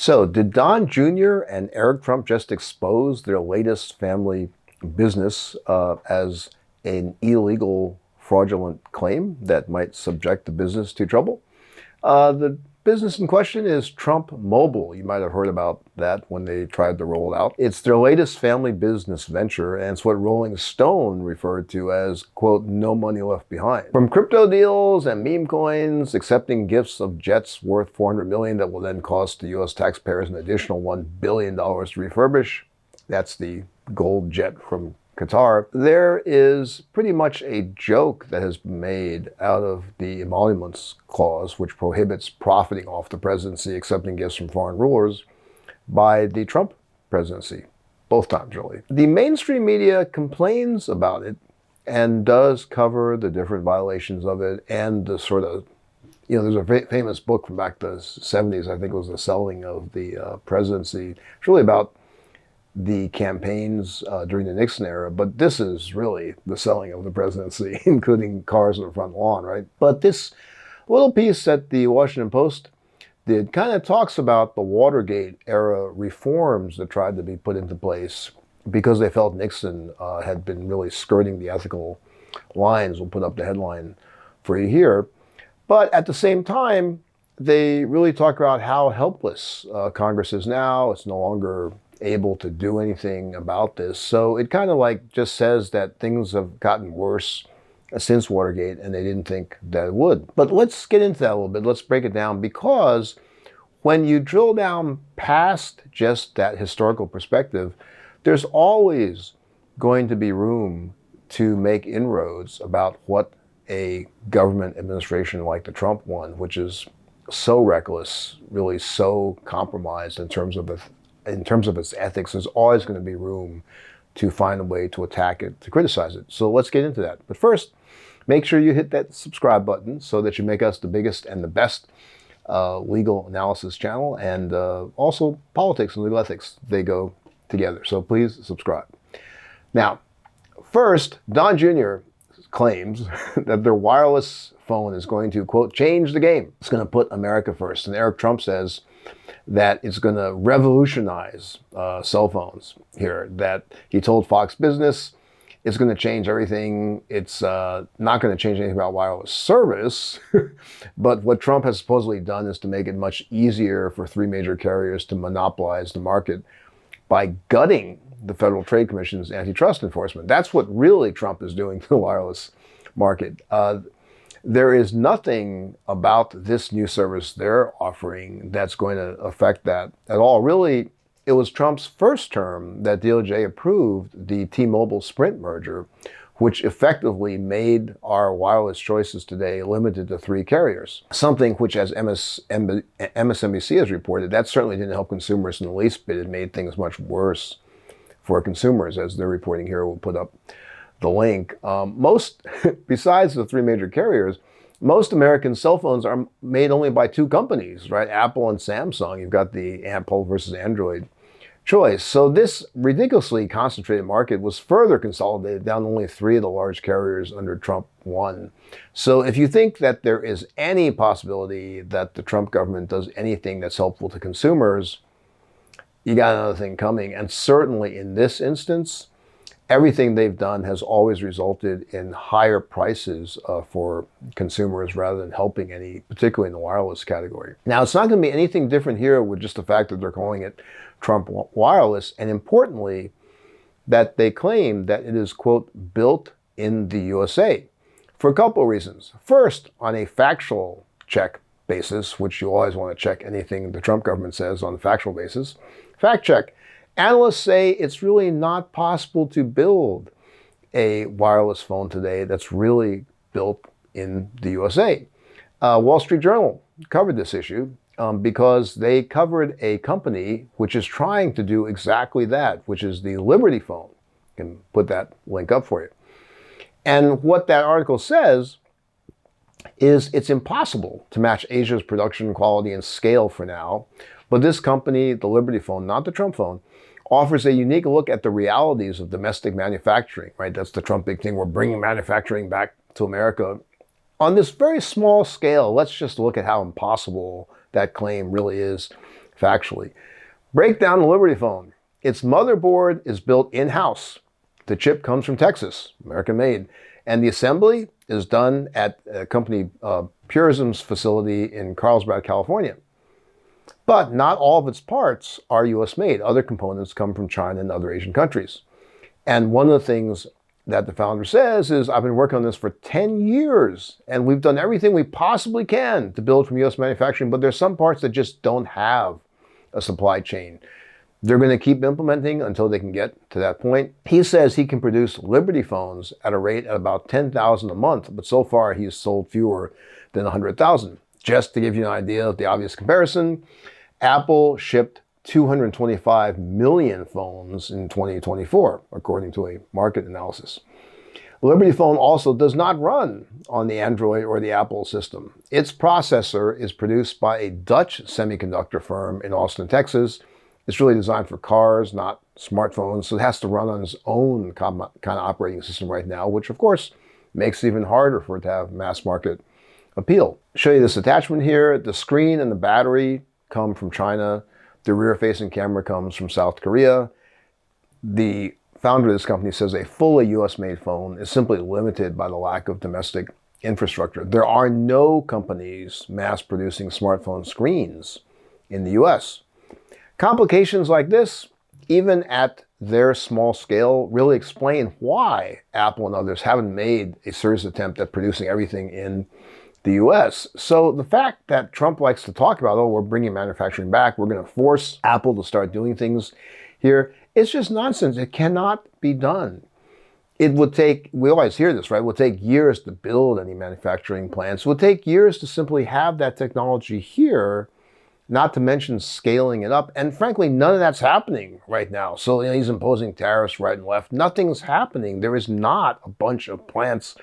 So, did Don Jr. and Eric Trump just expose their latest family business as an illegal, fraudulent claim that might subject the business to trouble? The business in question is Trump Mobile. You might have heard about that when they tried to roll it out. It's their latest family business venture, and it's what Rolling Stone referred to as, quote, no money left behind. From crypto deals and meme coins, accepting gifts of jets worth $400 million that will then cost the U.S. taxpayers an additional $1 billion to refurbish. That's the gold jet from Qatar. There is pretty much a joke that has been made out of the emoluments clause, which prohibits profiting off the presidency, accepting gifts from foreign rulers, by the Trump presidency. Both times, really. The mainstream media complains about it and does cover the different violations of it and the sort of, there's a famous book from back the 70s, I think it was The Selling of the Presidency. It's really about the campaigns during the Nixon era, but this is really the selling of the presidency, including cars on the front lawn, right? But this little piece that the Washington Post did kind of talks about the Watergate era reforms that tried to be put into place because they felt Nixon had been really skirting the ethical lines. We'll put up the headline for you here. But at the same time, they really talk about how helpless Congress is now. It's no longer able to do anything about this. So it kind of like just says that things have gotten worse since Watergate and they didn't think that it would. But let's get into that a little bit. Let's break it down, because when you drill down past just that historical perspective, there's always going to be room to make inroads about what a government administration like the Trump one, which is so reckless, really so compromised in terms of its ethics, there's always going to be room to find a way to attack it, to criticize it. So let's get into that. But first, make sure you hit that subscribe button so that you make us the biggest and the best legal analysis channel, and also politics and legal ethics, they go together. So please subscribe. Now, first, Don Jr. claims that their wireless phone is going to, quote, change the game. It's going to put America first. And Eric Trump says that it's going to revolutionize cell phones here, that he told Fox Business it's going to change everything. It's not going to change anything about wireless service. But what Trump has supposedly done is to make it much easier for three major carriers to monopolize the market by gutting the Federal Trade Commission's antitrust enforcement. That's what really Trump is doing to the wireless market. There is nothing about this new service they're offering that's going to affect that at all. Really, it was Trump's first term that DOJ approved the T-Mobile Sprint merger, which effectively made our wireless choices today limited to three carriers. Something which, as MSNBC has reported, that certainly didn't help consumers in the least bit. It made things much worse for consumers, as they're reporting here. We'll put up the link. Besides the three major carriers, most American cell phones are made only by two companies, right? Apple and Samsung. You've got the Apple versus Android choice. So this ridiculously concentrated market was further consolidated down to only three of the large carriers under Trump 1. So if you think that there is any possibility that the Trump government does anything that's helpful to consumers, you got another thing coming. And certainly in this instance, everything they've done has always resulted in higher prices for consumers rather than helping any, particularly in the wireless category. Now, it's not going to be anything different here with just the fact that they're calling it Trump Wireless, and importantly, that they claim that it is, quote, built in the USA for a couple of reasons. First, on a factual check basis, which you always want to check anything the Trump government says on a factual basis. Fact check. Analysts say it's really not possible to build a wireless phone today that's really built in the USA. Wall Street Journal covered this issue because they covered a company which is trying to do exactly that, which is the Liberty phone. I can put that link up for you. And what that article says is it's impossible to match Asia's production quality and scale for now. But this company, the Liberty phone, not the Trump phone, offers a unique look at the realities of domestic manufacturing, right? That's the Trump big thing. We're bringing manufacturing back to America. On this very small scale, let's just look at how impossible that claim really is factually. Break down the Liberty phone. Its motherboard is built in-house. The chip comes from Texas, American made. And the assembly is done at a company, Purism's facility in Carlsbad, California. But not all of its parts are U.S. made. Other components come from China and other Asian countries. And one of the things that the founder says is, I've been working on this for 10 years, and we've done everything we possibly can to build from U.S. manufacturing, but there's some parts that just don't have a supply chain. They're going to keep implementing until they can get to that point. He says he can produce Liberty phones at a rate at about 10,000 a month, but so far he's sold fewer than 100,000. Just to give you an idea of the obvious comparison, Apple shipped 225 million phones in 2024, according to a market analysis. Liberty phone also does not run on the Android or the Apple system. Its processor is produced by a Dutch semiconductor firm in Austin, Texas. It's really designed for cars, not smartphones, so it has to run on its own kind of operating system right now, which of course makes it even harder for it to have mass market appeal. I'll show you this attachment here. The screen and the battery come from China. The rear-facing camera comes from South Korea. The founder of this company says a fully U.S.-made phone is simply limited by the lack of domestic infrastructure. There are no companies mass-producing smartphone screens in the U.S. Complications like this, even at their small scale, really explain why Apple and others haven't made a serious attempt at producing everything in the U.S. So the fact that Trump likes to talk about, oh, we're bringing manufacturing back, we're going to force Apple to start doing things here, it's just nonsense. It cannot be done. It would take, we always hear this, right? It would take years to build any manufacturing plants. It would take years to simply have that technology here, not to mention scaling it up. And frankly, none of that's happening right now. So he's imposing tariffs right and left. Nothing's happening. There is not a bunch of plants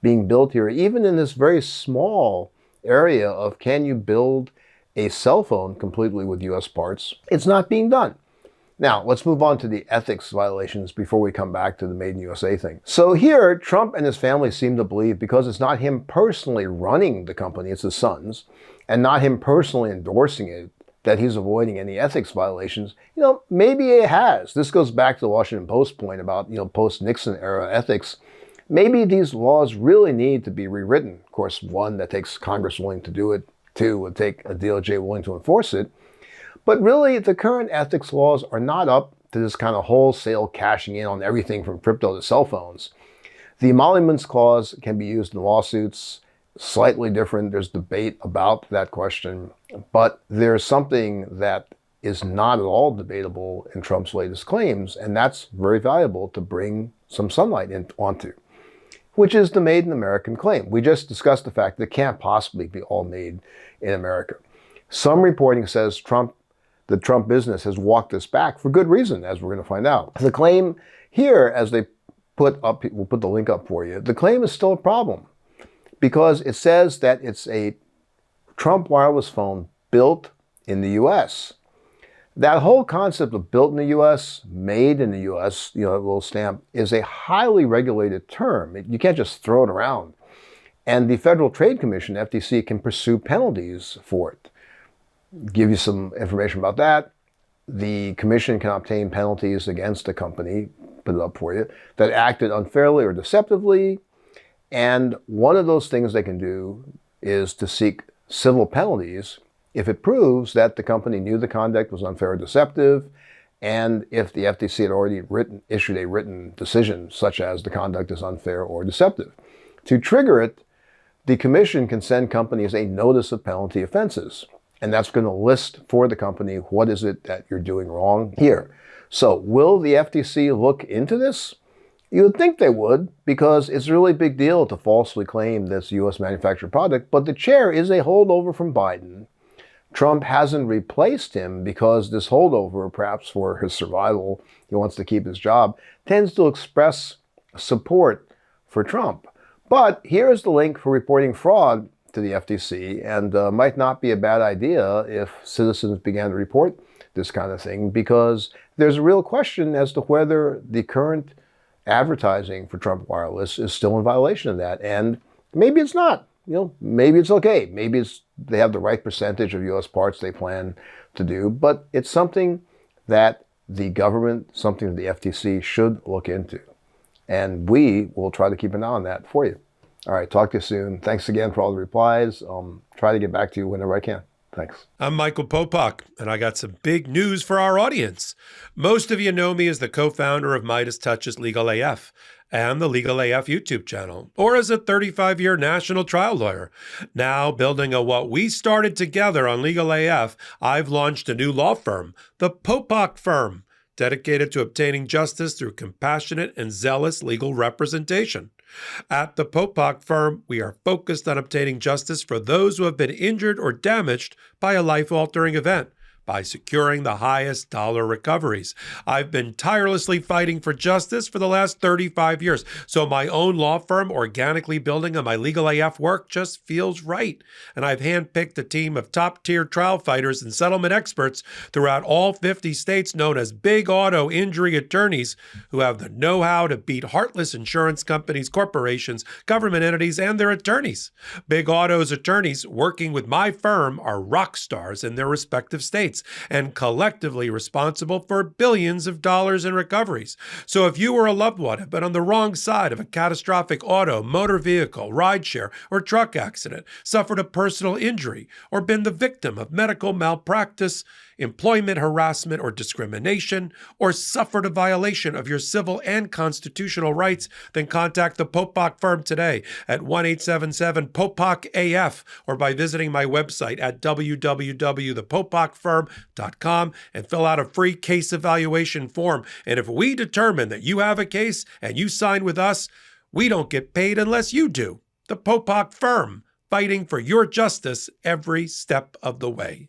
being built here, even in this very small area of can you build a cell phone completely with U.S. parts. It's not being done. Now, let's move on to the ethics violations before we come back to the Made in USA thing. So here, Trump and his family seem to believe because it's not him personally running the company, it's his sons, and not him personally endorsing it, that he's avoiding any ethics violations. You know, maybe he has. This goes back to the Washington Post point about, post-Nixon era ethics. Maybe these laws really need to be rewritten. Of course, one, that takes Congress willing to do it. Two, would take a DOJ willing to enforce it. But really, the current ethics laws are not up to this kind of wholesale cashing in on everything from crypto to cell phones. The emoluments clause can be used in lawsuits, slightly different. There's debate about that question. But there's something that is not at all debatable in Trump's latest claims, and that's very valuable to bring some sunlight onto, which is the Made in American claim. We just discussed the fact that it can't possibly be all made in America. Some reporting says the Trump business has walked this back for good reason, as we're going to find out. The claim here, as they put up, we'll put the link up for you, the claim is still a problem because it says that it's a Trump wireless phone built in the U.S. That whole concept of built in the U.S., made in the U.S., a little stamp, is a highly regulated term. You can't just throw it around. And the Federal Trade Commission, FTC, can pursue penalties for it. Give you some information about that. The commission can obtain penalties against a company, put it up for you, that acted unfairly or deceptively. And one of those things they can do is to seek civil penalties if it proves that the company knew the conduct was unfair or deceptive, and if the FTC had already issued a written decision, such as the conduct is unfair or deceptive. To trigger it, the commission can send companies a notice of penalty offenses. And that's going to list for the company, what is it that you're doing wrong here. So will the FTC look into this? You would think they would, because it's a really big deal to falsely claim this U.S. manufactured product. But the chair is a holdover from Biden. Trump hasn't replaced him because this holdover, perhaps for his survival, he wants to keep his job, tends to express support for Trump. But here's the link for reporting fraud to the FTC, and might not be a bad idea if citizens began to report this kind of thing, because there's a real question as to whether the current advertising for Trump Wireless is still in violation of that. And maybe it's not. Maybe it's okay. Maybe it's they have the right percentage of U.S. parts they plan to do, but it's something that the government, something that the FTC should look into. And we will try to keep an eye on that for you. All right, talk to you soon. Thanks again for all the replies. Try to get back to you whenever I can. Thanks. I'm Michael Popok, and I got some big news for our audience. Most of you know me as the co-founder of Midas Touch's Legal AF and the Legal AF YouTube channel, or as a 35-year national trial lawyer. Now, building on what we started together on Legal AF, I've launched a new law firm, the Popok Firm, dedicated to obtaining justice through compassionate and zealous legal representation. At the Popok Firm, we are focused on obtaining justice for those who have been injured or damaged by a life-altering event, by securing the highest dollar recoveries. I've been tirelessly fighting for justice for the last 35 years, so my own law firm organically building on my Legal AF work just feels right. And I've handpicked a team of top-tier trial fighters and settlement experts throughout all 50 states known as big auto injury attorneys who have the know-how to beat heartless insurance companies, corporations, government entities, and their attorneys. Big Auto's attorneys working with my firm are rock stars in their respective states and collectively responsible for billions of dollars in recoveries. So if you or a loved one have been on the wrong side of a catastrophic auto, motor vehicle, rideshare, or truck accident, suffered a personal injury, or been the victim of medical malpractice, employment harassment or discrimination, or suffered a violation of your civil and constitutional rights, then contact the Popok Firm today at 1-877-POPOK-AF or by visiting my website at www.thepopokfirm.com and fill out a free case evaluation form. And if we determine that you have a case and you sign with us, we don't get paid unless you do. The Popok Firm, fighting for your justice every step of the way.